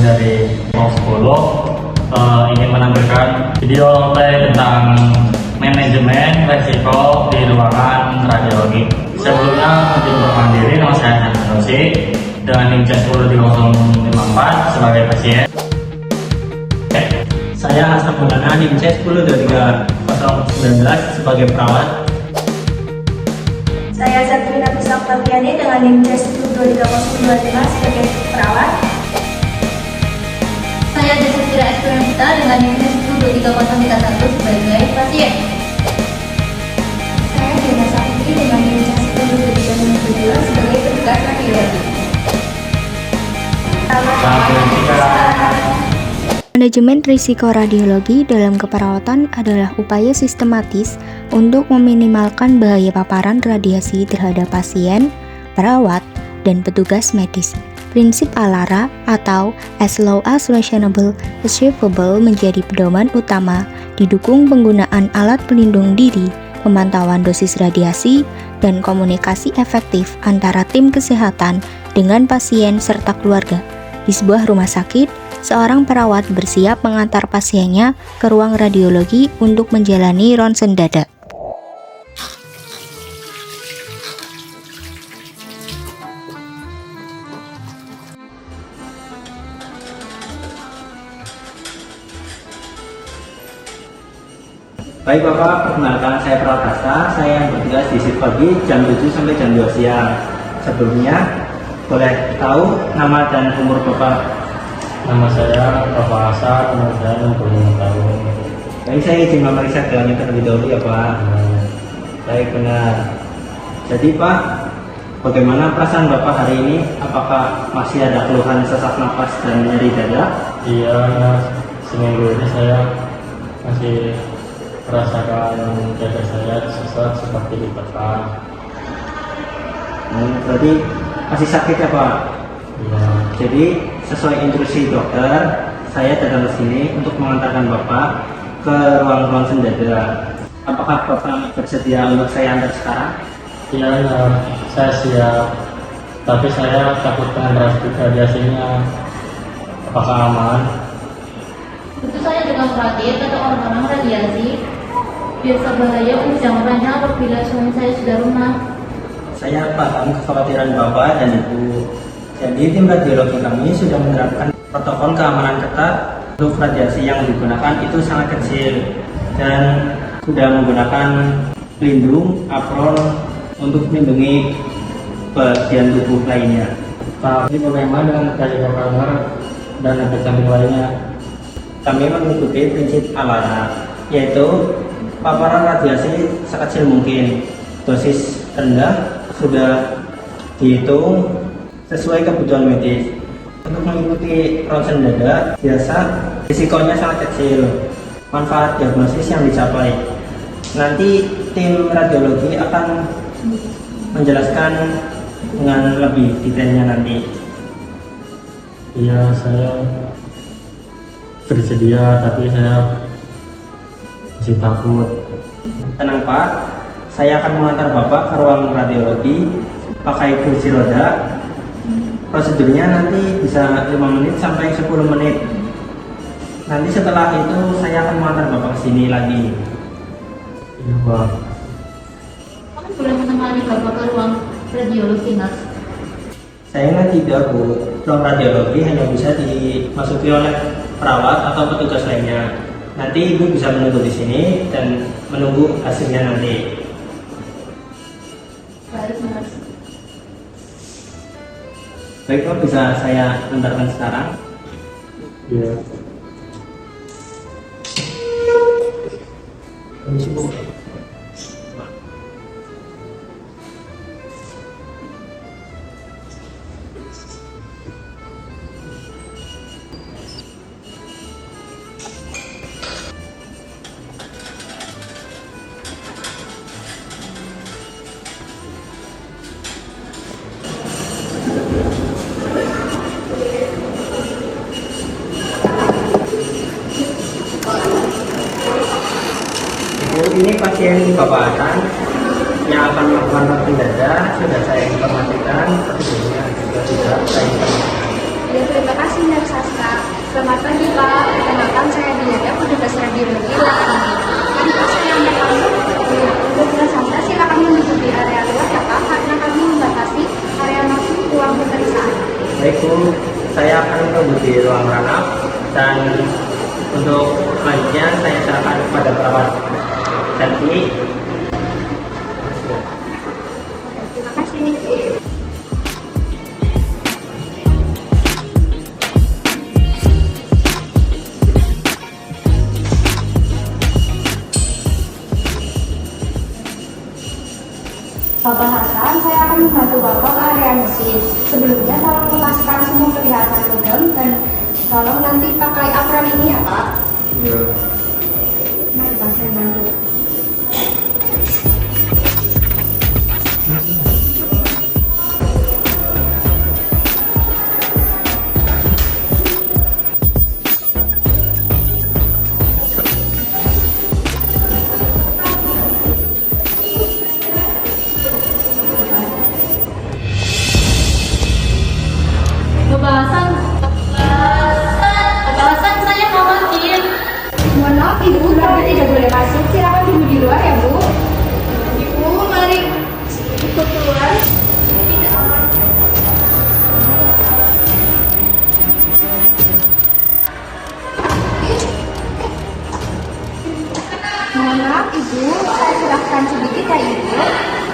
dari kelompok 10 ingin menampilkan video tentang manajemen resiko di ruangan radiologi. Sebelumnya untuk mandiri, nama saya Hasan dengan NIM C10304 sebagai pasien. Saya Hasan Maulana, NIM C10319 sebagai perawat. Saya Zatrina Pusaktiani dengan NIM C10305 sebagai perawat. Saya Desistira Esperanza dengan NIM C10301 sebagai pasien. Saya Dina Sakti dengan NIM C10302 sebagai petugas radiologi. Manajemen risiko radiologi dalam keperawatan adalah upaya sistematis untuk meminimalkan bahaya paparan radiasi terhadap pasien, perawat, dan petugas medis. Prinsip ALARA atau as low as reasonable achievable menjadi pedoman utama, didukung penggunaan alat pelindung diri, pemantauan dosis radiasi, dan komunikasi efektif antara tim kesehatan dengan pasien serta keluarga. Di sebuah rumah sakit, seorang perawat bersiap mengantar pasiennya ke ruang radiologi untuk menjalani ronsen dada. Baik Bapak, perkenalkan saya Perawat Kasta. Saya yang bertugas di shift pagi jam 7 sampai jam 2 siang. Sebelumnya, boleh tahu nama dan umur Bapak? Nama saya Bapak Hasan, umur saya 65 tahun. Baik, saya izin memeriksa gelarnya terlebih dahulu ya Pak. Baik, benar. Jadi Pak, bagaimana perasaan Bapak hari ini? Apakah masih ada keluhan sesak napas dan nyeri dada? Iya, seminggu ini saya masih merasakan dada saya sesak seperti ditekan. Berarti masih sakit ya Pak? Iya. Jadi sesuai instruksi dokter, saya datang ke sini untuk mengantarkan Bapak ke ruang ronsen dada. Apakah Bapak bersedia untuk saya antar sekarang? Iya, saya siap. Tapi saya takut dengan radiasinya. Apakah aman? Tentu saya dengan perhatian atau orang-orang radiasi. Biasa bahaya untuk jangkauannya apabila suami saya sudah rumah. Saya paham kekhawatiran Bapak dan Ibu. Jadi tim radiologi kami sudah menerapkan protokol keamanan ketat. Untuk radiasi yang digunakan itu sangat kecil dan sudah menggunakan pelindung apron untuk melindungi bagian tubuh lainnya. Tapi bagaimana dengan kajian kamar dan efek samping lainnya? Kami mengikuti prinsip ALARA, yaitu paparan radiasi sekecil mungkin. Dosis rendah sudah dihitung sesuai kebutuhan medis. Untuk mengikuti ronsen dada, biasa risikonya sangat kecil. Manfaat diagnosis yang dicapai. Nanti tim radiologi akan menjelaskan dengan lebih detailnya nanti. Iya, saya bersedia, tapi saya masih takut. Tenang Pak, saya akan mengantar Bapak ke ruang radiologi pakai kursi roda. Prosedurnya nanti bisa 5 menit sampai 10 menit. Nanti setelah itu saya akan mengantar Bapak ke sini lagi. Iya, Pak. Kamu boleh menemani Bapak ke ruang radiologi, Mas? Sayangnya tidak Bu, ruang radiologi hanya bisa dimasuki oleh perawat atau petugas lainnya. Nanti Ibu bisa menunggu di sini dan menunggu hasilnya nanti. Baik, Mas. Baik Pak, bisa saya antarkan sekarang? Iya. Ini pasien Bapak Hasan yang akan melakukan ronsen dada sudah saya informasikan, prosedurnya juga sudah saya informasikan. Ya, terima kasih Nursaska. Selamat pagi Pak, perkenalkan saya Diana, petugas radiologi lagi. Tadi Pak saya menyampaikan untuk bersama silakan mengikuti area luar ya Pak, karena kami membatasi area masuk ruang pemeriksaan. Baik Bu, saya akan menunggu di ruang ranap dan untuk selanjutnya saya serahkan kepada perawat Santi. Terima kasih. Bapak Hasan, saya akan membantu Bapak ke area mesin. Sebelumnya tolong lepaskan semua perhiasan logam dan tolong nanti pakai apron ini ya Pak. Iya. Mari Pak, saya bantu. Bapak Hasan, saya khawatir. Mohon maaf Ibu, Bapak tidak boleh masuk. Silakan tunggu di luar ya Bu. Ibu, mari ikut keluar. Mohon maaf Ibu, saya jelaskan sedikit ya Ibu.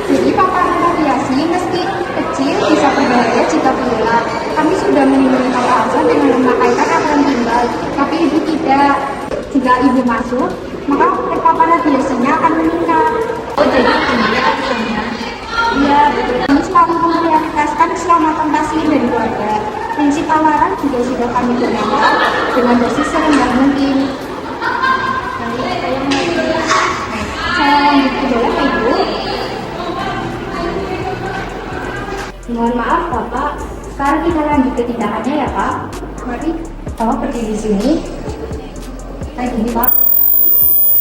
Jadi paparan radiasi meski kecil bisa berbahaya jika berulang. Kami sudah melindungi Bapak Hasan dengan memakaikan apron timbal, tapi Ibu tidak. Jika Ibu masuk, maka paparan radiasinya akan meningkat. Oh, jadi ini aturannya. Iya, betul. Kami selalu memprioritaskan keselamatan pasien dan keluarga. Prinsip awaran juga sudah kami gunakan dengan dosis serendah mungkin. Saya lanjut ke dalam ya, Ibu. Mohon maaf Bapak, sekarang kita lanjut ke tindakannya ya Pak. Mari, Bapak berdiri di sini. Kayak gini Pak.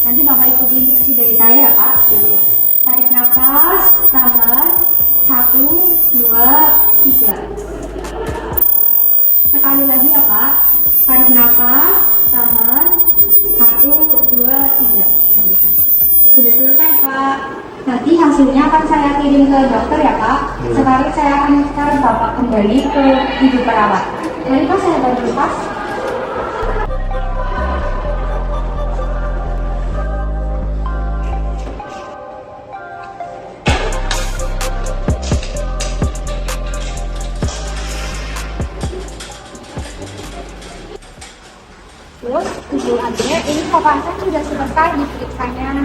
Nanti Bapak ikuti instruksi dari saya ya Pak. Tarik nafas, tahan. 1, 2, 3. Sekali lagi ya Pak. Tarik nafas, tahan. 1, 2, 3. Sudah selesai Pak. Nanti hasilnya akan saya kirim ke dokter ya Pak. Sekarang saya akan tarik Bapak kembali ke ibu perawat. Mari Pak, saya bantu lepas. Terus Ibu Ade, ini Bapak Hasan sudah selesai diperiksanya.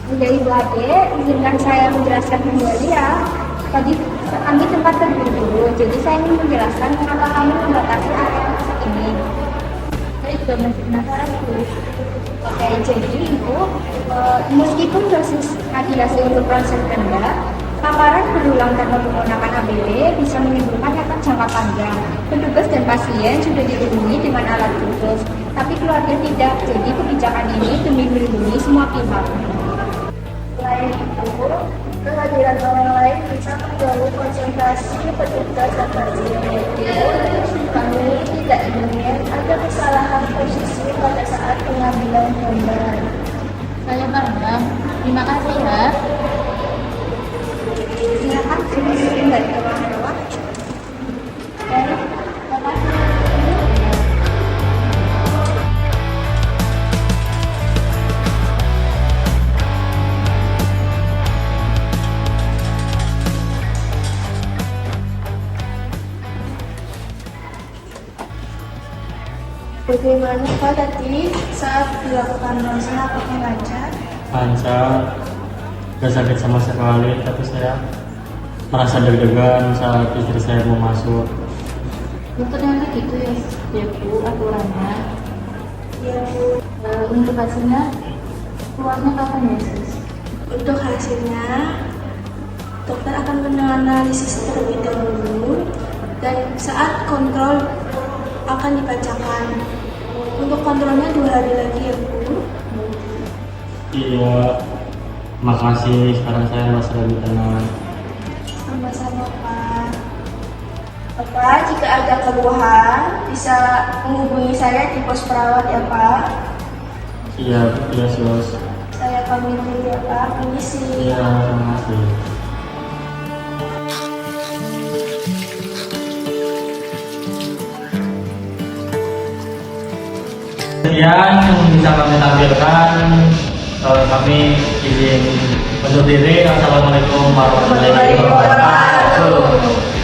Udah Ibu Ade, izinkan saya menjelaskan kembali ya. Tadi kami sempat terburu-buru, jadi saya ingin menjelaskan kenapa kami membatasi area ini. Saya juga masih penasaran Bu. Oke, jadi Ibu, meskipun dosis radiasi untuk ronsen rendah, paparan berulang tanpa menggunakan ABD bisa menimbulkan efek jangka panjang. Petugas dan pasien sudah dilindungi dengan alat khusus, tapi keluarga tidak. Jadi kebijakan ini demi melindungi semua pihak. Selain itu, kehadiran orang lain bisa mengganggu konsentrasi petugas dan pasien. Kami tidak ingin ada kesalahan posisi pada saat pengambilan gambar. Saya paham. Terima kasih ya. Silakan kembali ke ruang rawat. Baik, Bapak. Bagaimana Pak tadi saat dilakukan ronsen, apakah lancar? Lancar, gak sakit sama sekali, tapi saya merasa deg-degan saat istri saya mau masuk. Ternyata gitu ya Bu aturannya. Ya Bu, Untuk hasilnya keluarnya kapan ya sis? untuk hasilnya dokter akan menganalisis terlebih dahulu dan saat kontrol akan dibacakan. Untuk kontrolnya 2 hari lagi ya Bu. Iya, makasih. Sekarang saya merasa lebih tenang. Sama-sama Pak. Pak, jika ada keluhan bisa menghubungi saya di pos perawat ya Pak. Iya, iya Sus. Saya pamit dulu ya Pak, permisi. Iya, terima kasih. Sekian yang bisa kami tampilkan. Kami izin undur diri. Assalamualaikum warahmatullahi wabarakatuh.